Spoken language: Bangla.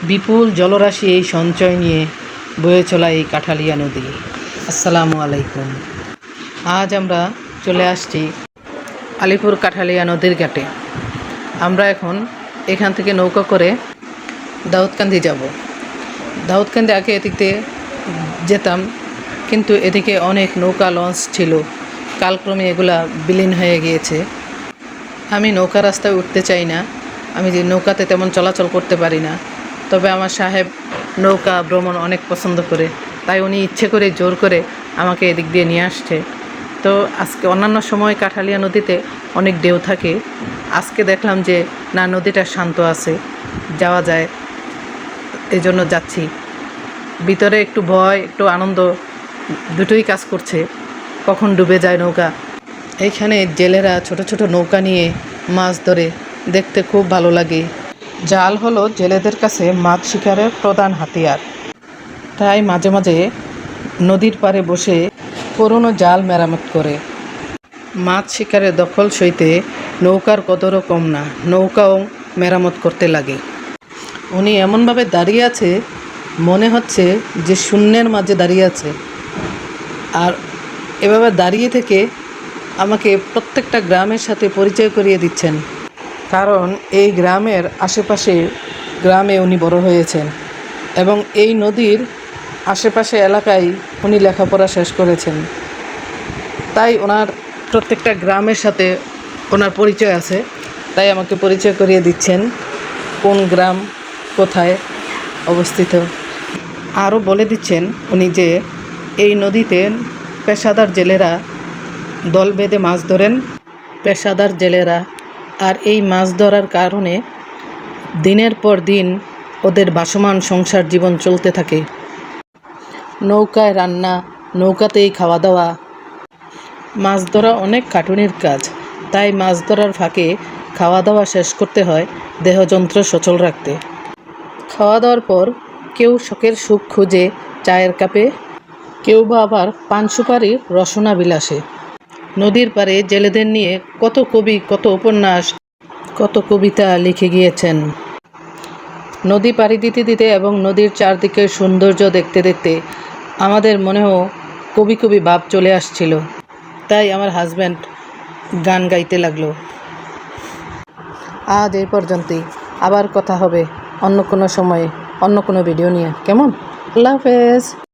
বিপুল জলরাশি এই সঞ্চয় নিয়ে বয়ে চলা এই কাঠালিয়া নদী। আসসালামু আলাইকুম। আজ আমরা চলে আসছি আলিপুর কাঠালিয়া নদীর ঘাটে। আমরা এখন এখান থেকে নৌকা করে দাউদকান্দি যাব। দাউদকান্দি আগে এদিকে যেতাম, কিন্তু এদিকে অনেক নৌকা লঞ্চ ছিল, কালক্রমে এগুলা বিলীন হয়ে গিয়েছে। আমি নৌকা রাস্তায় উঠতে চাই না, আমি যে নৌকাতে তেমন চলাচল করতে পারি না। তবে আমার সাহেব নৌকা ভ্রমণ অনেক পছন্দ করে, তাই উনি ইচ্ছে করে জোর করে আমাকে এদিক দিয়ে নিয়ে আসছে। তো আজকে অন্যান্য সময় কাঠালিয়া নদীতে অনেক ঢেউ থাকে, আজকে দেখলাম যে না, নদীটা শান্ত আছে, যাওয়া যায়, এই জন্য যাচ্ছি। ভিতরে একটু ভয় একটু আনন্দ দুটোই কাজ করছে, কখন ডুবে যায় নৌকা। এইখানে জেলেরা ছোট ছোট নৌকা নিয়ে মাছ ধরে, দেখতে খুব ভালো লাগে। জাল হলো জেলেদের কাছে মাছ শিকারের প্রধান হাতিয়ার, তাই মাঝে মাঝে নদীর পাড়ে বসে পুরনো জাল মেরামত করে। মাছ শিকারের দখল সইতে নৌকার কদরও কম না, নৌকাও মেরামত করতে লাগে। উনি এমনভাবে দাঁড়িয়ে আছে, মনে হচ্ছে যে শূন্যের মাঝে দাঁড়িয়ে আছে। আর এভাবে দাঁড়িয়ে থেকে আমাকে প্রত্যেকটা গ্রামের সাথে পরিচয় করিয়ে দিচ্ছেন, কারণ এই গ্রামের আশেপাশে গ্রামে উনি বড় হয়েছেন এবং এই নদীর আশেপাশে এলাকায় উনি লেখাপড়া শেষ করেছেন। তাই ওনার প্রত্যেকটা গ্রামের সাথে ওনার পরিচয় আছে, তাই আমাকে পরিচয় করিয়ে দিচ্ছেন কোন গ্রাম কোথায় অবস্থিত। আরও বলে দিচ্ছেন উনি যে এই নদীতে পেশাদার জেলেরা দল বেঁধে মাছ ধরেন, পেশাদার জেলেরা। আর এই মাছ ধরার কারণে দিনের পর দিন ওদের ভাসমান সংসার জীবন চলতে থাকে। নৌকায় রান্না, নৌকাতেই খাওয়া দাওয়া। মাছ ধরা অনেক খাটুনির কাজ, তাই মাছ ধরার ফাঁকে খাওয়া দাওয়া শেষ করতে হয় দেহযন্ত্র সচল রাখতে। খাওয়া দাওয়ার পর কেউ শখের সুখ খুঁজে চায়ের কাপে, কেউ বা আবার পান সুপারির রসনা বিলাসে। নদীর পাড়ে জেলেদের নিয়ে কত কবি, কত উপন্যাস, কত কবিতা লিখে গিয়েছেন। নদী পাড়ি দিতে দিতে এবং নদীর চারদিকের সৌন্দর্য দেখতে দেখতে আমাদের মনেও কবি কবি ভাব চলে আসছিল, তাই আমার হাজব্যান্ড গান গাইতে লাগলো। আজ এই পর্যন্তই, আবার কথা হবে অন্য কোনো সময়ে, অন্য কোনো ভিডিও নিয়ে। কেমন? আল্লাহ হাফেজ।